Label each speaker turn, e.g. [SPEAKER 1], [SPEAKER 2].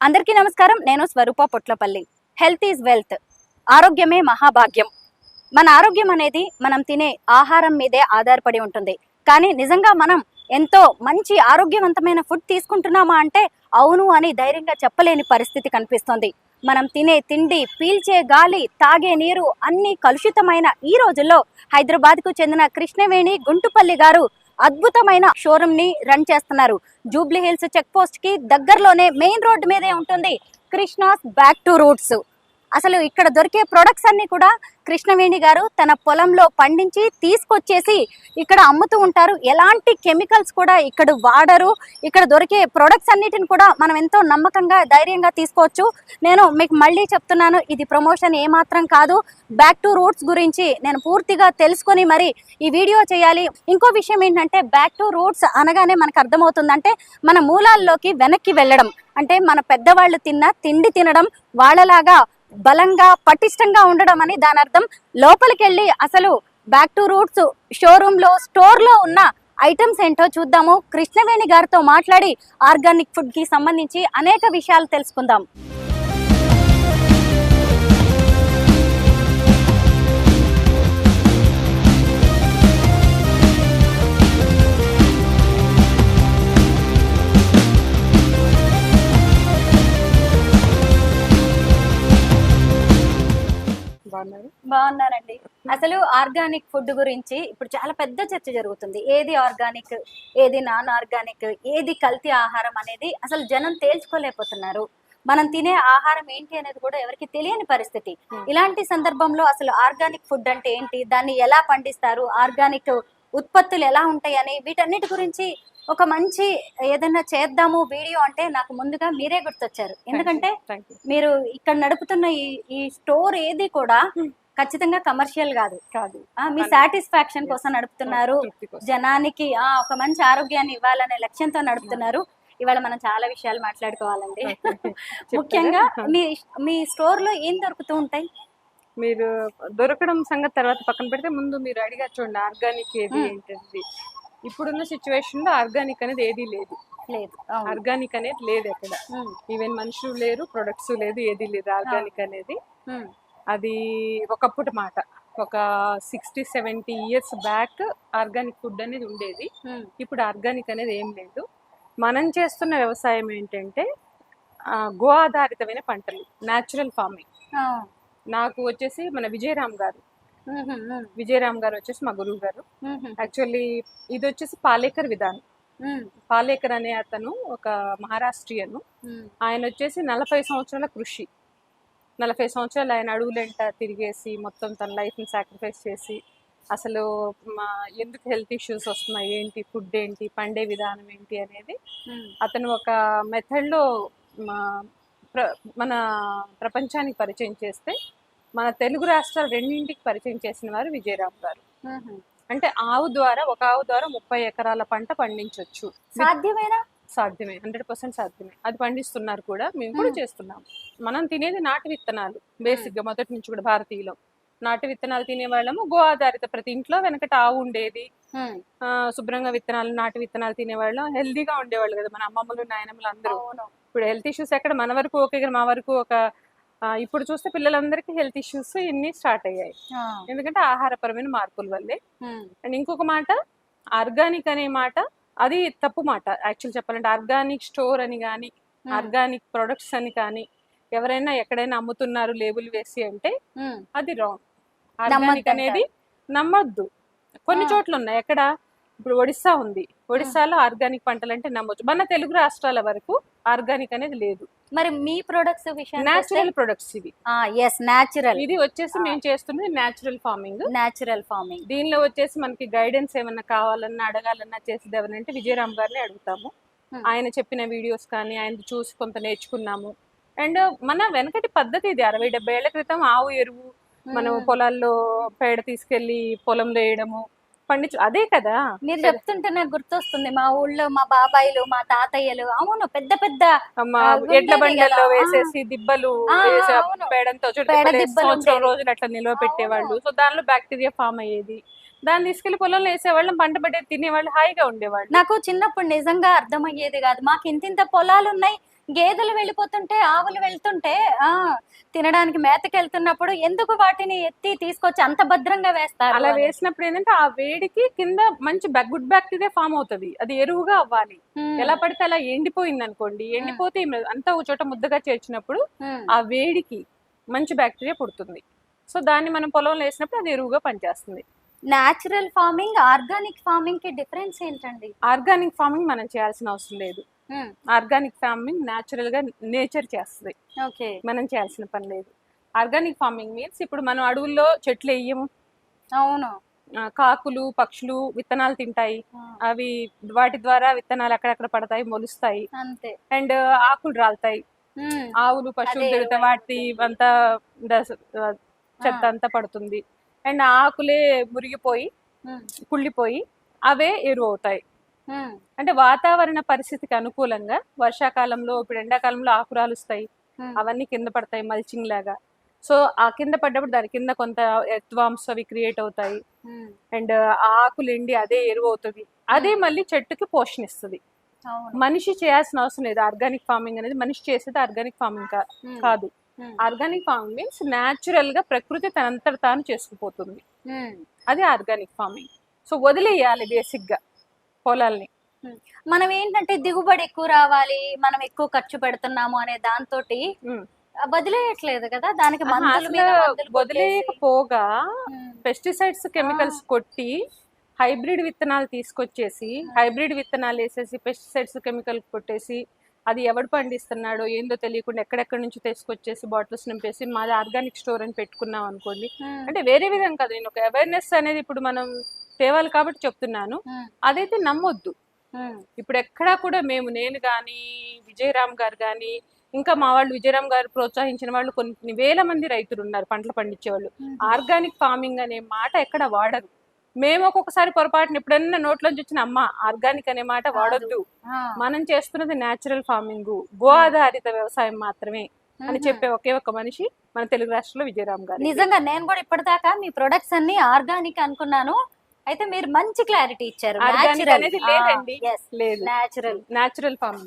[SPEAKER 1] అందరికీ నమస్కారం. నేను Swaroopa Potlapalli. Health is wealth. ఆరోగ్యమే మహాభాగ్యం. మన ఆరోగ్యం అనేది మనం తినే ఆహారం మీదే ఆధారపడి ఉంటుంది. కానీ నిజంగా మనం ఎంతో మంచి ఆరోగ్యవంతమైన ఫుడ్ తీసుకుంటున్నామా అంటే అవును అని ధైర్యంగా చెప్పలేని పరిస్థితి కనిపిస్తుంది. మనం తినే తిండి, పీల్చే గాలి, తాగే నీరు అన్ని కలుషితమైన ఈ రోజుల్లో హైదరాబాద్కు చెందిన కృష్ణవేణి గుంటుపల్లి గారు అద్భుతమైన షోరూమ్ ని రన్ చేస్తున్నారు. జూబ్లీ హిల్స్ చెక్ పోస్ట్ కి దగ్గరలోనే మెయిన్ రోడ్ మీదే ఉంటుంది కృష్ణాస్ బ్యాక్ టు రూట్స్. అసలు ఇక్కడ దొరికే ప్రొడక్ట్స్ అన్ని కూడా కృష్ణవేణి గారు తన పొలంలో పండించి తీసుకొచ్చేసి ఇక్కడ అమ్ముతూ ఉంటారు. ఎలాంటి కెమికల్స్ కూడా ఇక్కడ వాడరు. ఇక్కడ దొరికే ప్రొడక్ట్స్ అన్నిటిని కూడా మనం ఎంతో నమ్మకంగా ధైర్యంగా తీసుకోవచ్చు. నేను మీకు మళ్ళీ చెప్తున్నాను, ఇది ప్రమోషన్ ఏమాత్రం కాదు. బ్యాక్ టు రూట్స్ గురించి నేను పూర్తిగా తెలుసుకొని మరి ఈ వీడియో చేయాలి. ఇంకో విషయం ఏంటంటే బ్యాక్ టు రూట్స్ అనగానే మనకు అర్థమవుతుందంటే మన మూలాల్లోకి వెనక్కి వెళ్ళడం. అంటే మన పెద్దవాళ్ళు తిన్న తిండి తినడం, వాళ్ళలాగా బలంగా పటిష్టంగా ఉండడం అని దాని అర్థం. లోపలికి వెళ్ళి అసలు బ్యాక్ టు రూట్స్ షోరూమ్ లో స్టోర్ లో ఉన్న ఐటమ్స్ ఏంటో చూద్దాము. కృష్ణవేణి గారితో మాట్లాడి ఆర్గానిక్ ఫుడ్ కి సంబంధించి అనేక విషయాలు తెలుసుకుందాం. బాగున్నానండి. అసలు ఆర్గానిక్ ఫుడ్ గురించి ఇప్పుడు చాలా పెద్ద చర్చ జరుగుతుంది. ఏది ఆర్గానిక్, ఏది నాన్ ఆర్గానిక్, ఏది కల్తీ ఆహారం అనేది అసలు జనం తేల్చుకోలేకపోతున్నారు. మనం తినే ఆహారం ఏంటి అనేది కూడా ఎవరికి తెలియని పరిస్థితి. ఇలాంటి సందర్భంలో అసలు ఆర్గానిక్ ఫుడ్ అంటే ఏంటి, దాన్ని ఎలా పండిస్తారు, ఆర్గానిక్ ఉత్పత్తులు ఎలా ఉంటాయి అని వీటన్నిటి గురించి ఒక మంచి ఏదైనా చేద్దాము వీడియో అంటే నాకు ముందుగా మీరే గుర్తొచ్చారు. ఎందుకంటే మీరు ఇక్కడ నడుపుతున్న ఈ స్టోర్ ఏది కూడా ఖచ్చితంగా కమర్షియల్ కాదు. మీ సాటిస్ఫాక్షన్ కోసం నడుపుతున్నారు. జనానికి ఒక మంచి ఆరోగ్యాన్ని ఇవ్వాలనే లక్ష్యంతో నడుపుతున్నారు. ఇవాళ మనం చాలా విషయాలు మాట్లాడుకోవాలండి. ముఖ్యంగా మీ స్టోర్ లో ఏం దొరుకుతూ ఉంటాయి?
[SPEAKER 2] మీరు దొరకడం సంగతి తర్వాత పక్కన పెడితే ముందు మీరు అడిగా చూడండి, ఆర్గానిక్ ఏది ఏంటండి. ఇప్పుడున్న సిచ్యువేషన్ లో ఆర్గానిక్ అనేది ఏది లేదు. ఆర్గానిక్ అనేది లేదు ఎక్కడ. ఈవెన్ మనుషులు లేరు, ప్రొడక్ట్స్ లేదు, ఏది లేదు ఆర్గానిక్ అనేది. అది ఒకప్పుడు మాట. ఒక 60-70 years బ్యాక్ ఆర్గానిక్ ఫుడ్ అనేది ఉండేది. ఇప్పుడు ఆర్గానిక్ అనేది ఏం లేదు. మనం చేస్తున్న వ్యవసాయం ఏంటంటే గో ఆధారితమైన పంటలు, న్యాచురల్ ఫార్మింగ్. నాకు వచ్చేసి మన విజయరామ్ గారు వచ్చేసి మా గురువు గారు. యాక్చువల్లీ ఇది వచ్చేసి పాలేకర్ విధానం. పాలేకర్ అనే అతను ఒక మహారాష్ట్రియను. ఆయన వచ్చేసి 40 సంవత్సరాల కృషి, 40 సంవత్సరాలు ఆయన అడుగులెంట తిరిగేసి మొత్తం తన లైఫ్ని సాక్రిఫైస్ చేసి అసలు ఎందుకు హెల్త్ ఇష్యూస్ వస్తున్నాయి ఏంటి, ఫుడ్ ఏంటి, పండే విధానం ఏంటి అనేది అతను ఒక మెథడ్లో మన ప్రపంచానికి పరిచయం చేస్తే మన తెలుగు రాష్ట్రాలు రెండింటికి పరిచయం చేసిన వారు విజయరామ్ గారు. అంటే ఒక ఆవు ద్వారా 30 ఎకరాల పంట పండించవచ్చు.
[SPEAKER 1] సాధ్యమేనా?
[SPEAKER 2] సాధ్యమే, 100% సాధ్యమే. అది పండిస్తున్నారు కూడా, మేము కూడా చేస్తున్నాం. మనం తినేది నాటు విత్తనాలు బేసిక్ గా, మొదటి నుంచి కూడా భారతీయులం నాటు విత్తనాలు తినేవాళ్ళము. గో ఆధారిత, ప్రతి ఇంట్లో వెనకట ఆవు ఉండేది. శుభ్రంగా విత్తనాలు, నాటు విత్తనాలు తినేవాళ్ళం. హెల్దీగా ఉండేవాళ్ళు కదా మన అమ్మమ్మలు నాయనమ్మలు అందరూ. ఇప్పుడు హెల్త్ ఇష్యూస్ ఎక్కడ, మన వరకు ఓకే, మా వరకు ఒక ఇప్పుడు చూస్తే పిల్లలందరికీ హెల్త్ ఇష్యూస్ ఇన్ని స్టార్ట్ అయ్యాయి. ఎందుకంటే ఆహారపరమైన మార్పుల వల్లే. అండ్ ఇంకొక మాట, ఆర్గానిక్ అనే మాట అది తప్పు మాట. యాక్చువల్ చెప్పాలంటే ఆర్గానిక్ స్టోర్ అని కానీ, ఆర్గానిక్ ప్రొడక్ట్స్ అని కానీ ఎవరైనా ఎక్కడైనా అమ్ముతున్నారు లేబుల్ వేసి అంటే అది రాంగ్. ఆర్గానిక్ అనేది నమ్మొద్దు. కొన్ని చోట్ల ఉన్నాయి. ఎక్కడ, ఇప్పుడు ఒడిస్సా ఉంది, ఒడిస్సాలో ఆర్గానిక్ పంటలు అంటే నమ్మొచ్చు. మన తెలుగు రాష్ట్రాల వరకు ఆర్గానిక్ అనేది లేదు.
[SPEAKER 1] మరి మీ ప్రొడక్ట్స్ విషయం,
[SPEAKER 2] న్యాచురల్ ప్రొడక్ట్స్ ఇవి.
[SPEAKER 1] న్యాచురల్.
[SPEAKER 2] ఇది వచ్చేసి మేము చేస్తున్నది న్యాచురల్ ఫార్మింగ్. దీనిలో వచ్చేసి మనకి గైడెన్స్ ఏమన్నా కావాలన్నా అడగాలన్నా చేసేది ఎవరంటే విజయరామ్ గారిని అడుగుతాము. ఆయన చెప్పిన వీడియోస్ కానీ ఆయన చూసి కొంత నేర్చుకున్నాము. అండ్ మన వెనకటి పద్ధతి ఇది. 60-70 ఏళ్ల క్రితం ఆవు ఎరువు మనం పొలాల్లో పేడ తీసుకెళ్లి పొలంలో వేయడము, పండించు, అదే కదా.
[SPEAKER 1] మీరు చెప్తుంటే నాకు గుర్తొస్తుంది, మా ఊళ్ళో మా బాబాయిలు, మా తాతయ్యలు అవును పెద్ద పెద్ద
[SPEAKER 2] ఎడ్ల బండల్లో వేసేసి దిబ్బలు పేడంతో సంవత్సరం రోజులు అట్లా నిల్వ పెట్టేవాళ్ళు. సో దానిలో బ్యాక్టీరియా ఫామ్ అయ్యేది. దాన్ని తీసుకెళ్లి పొలంలో వేసేవాళ్ళం, పంట పడే తినేవాళ్ళు, హాయిగా ఉండేవాళ్ళు.
[SPEAKER 1] నాకు చిన్నప్పుడు నిజంగా అర్థమయ్యేది కాదు. మాకు ఇంత పొలాలు ఉన్నాయి, గేదెలు వెళ్ళిపోతుంటే ఆవులు వెళ్తుంటే తినడానికి మేతకి వెళ్తున్నప్పుడు ఎందుకు వాటిని ఎత్తి తీసుకొచ్చి అంత భద్రంగా వేస్తారు?
[SPEAKER 2] అలా వేసినప్పుడు ఏంటంటే ఆ వేడికి కింద మంచి గుడ్ బ్యాక్టీరియా ఫామ్ అవుతుంది, అది ఎరువుగా అవ్వాలి. ఎలా పడితే అలా ఎండిపోయింది అనుకోండి, ఎండిపోతే అంతా ఒక చోట ముద్దగా చేర్చినప్పుడు ఆ వేడికి మంచి బ్యాక్టీరియా పుడుతుంది. సో దాన్ని మనం పొలంలో వేసినప్పుడు అది ఎరువుగా పనిచేస్తుంది.
[SPEAKER 1] న్యాచురల్ ఫార్మింగ్ ఆర్గానిక్ ఫార్మింగ్ కి డిఫరెన్స్ ఏంటండి?
[SPEAKER 2] ఆర్గానిక్ ఫార్మింగ్ మనం చేయాల్సిన అవసరం లేదు. ఆర్గానిక్ ఫార్మింగ్ న్యాచురల్ గా నేచర్ చేస్తుంది, మనం చేయాల్సిన పని లేదు. ఆర్గానిక్ ఫార్మింగ్ మీన్స్ ఇప్పుడు మనం అడవుల్లో చెట్లు వేయము,
[SPEAKER 1] అవును,
[SPEAKER 2] కాకులు పక్షులు విత్తనాలు తింటాయి, అవి వాటి ద్వారా విత్తనాలు అక్కడక్కడ పడతాయి, మొలుస్తాయి,
[SPEAKER 1] అంతే.
[SPEAKER 2] అండ్ ఆకులు రాలుతాయి, ఆవులు పశువులు తిరుగుతాయి, వాటి అంతా చెత్త అంతా పడుతుంది, అండ్ ఆకులే మురిగిపోయి కుళ్ళిపోయి అవే ఎరువు అవుతాయి. అంటే వాతావరణ పరిస్థితికి అనుకూలంగా వర్షాకాలంలో ఇప్పుడు ఎండాకాలంలో ఆకు రాలుస్తాయి, అవన్నీ కింద పడతాయి మల్చింగ్ లాగా. సో ఆ కింద పడ్డప్పుడు దాని కింద కొంత ఎర్త్వామ్స్ అవి క్రియేట్ అవుతాయి, అండ్ ఆకులు ఎండి అదే ఎరువు అవుతుంది, అదే మళ్ళీ చెట్టుకి పోషణ ఇస్తుంది. మనిషి చేయాల్సిన అవసరం లేదు. ఆర్గానిక్ ఫార్మింగ్ అనేది మనిషి చేసేది ఆర్గానిక్ ఫార్మింగ్ కాదు. ఆర్గానిక్ ఫార్మింగ్ మీన్స్ న్యాచురల్ గా ప్రకృతి తనంతట తాను చేసుకుపోతుంది, అది ఆర్గానిక్ ఫార్మింగ్. సో వదిలేయాలి బేసిక్ గా పొలాల్ని.
[SPEAKER 1] మనం ఏంటంటే దిగుబడి ఎక్కువ రావాలి, మనం ఎక్కువ ఖర్చు పెడుతున్నాము అనే దాంతో వదిలేయట్లేదు కదా, దానికి
[SPEAKER 2] వదిలేయకపోగా పెస్టిసైడ్స్ కెమికల్స్ కొట్టి హైబ్రిడ్ విత్తనాలు తీసుకొచ్చేసి హైబ్రిడ్ విత్తనాలు వేసేసి పెస్టిసైడ్స్ కెమికల్ కొట్టేసి అది ఎవడు పండిస్తున్నాడో ఏందో తెలియకుండా ఎక్కడెక్కడి నుంచి తీసుకొచ్చేసి బాటిల్స్ నింపేసి మాది ఆర్గానిక్ స్టోర్ అని పెట్టుకున్నాం అనుకోండి. అంటే వేరే విధంగా కాదు, నేను ఒక అవేర్నెస్ అనేది ఇప్పుడు మనం తేవాలి కాబట్టి చెప్తున్నాను, అదైతే నమ్మొద్దు. ఇప్పుడు ఎక్కడా కూడా నేను కానీ విజయరామ్ గారు కానీ ఇంకా మా వాళ్ళు విజయరామ్ గారు ప్రోత్సహించిన వాళ్ళు కొన్ని వేల మంది రైతులు ఉన్నారు పంటలు పండించే వాళ్ళు. ఆర్గానిక్ ఫార్మింగ్ అనే మాట ఎక్కడ వాడరు. మేము ఒక్కొక్కసారి పొరపాటున ఎప్పుడన్నా నోట్లోంచి వచ్చిన అమ్మ ఆర్గానిక్ అనే మాట వాడొద్దు, మనం చేస్తున్నది న్యాచురల్ ఫార్మింగ్, గో ఆధారిత వ్యవసాయం మాత్రమే అని చెప్పే ఒకే ఒక మనిషి మన తెలుగు రాష్ట్రంలో విజయరామ్ గారు.
[SPEAKER 1] నిజంగా నేను కూడా ఇప్పటిదాకా మీ ప్రొడక్ట్స్ అన్ని ఆర్గానిక్ అనుకున్నాను, అయితే మీరు మంచి క్లారిటీ ఇచ్చారు.
[SPEAKER 2] ఆర్గానిక్ అనేది లేదండి, లేదు,
[SPEAKER 1] న్యాచురల్
[SPEAKER 2] న్యాచురల్ ఫార్మింగ్.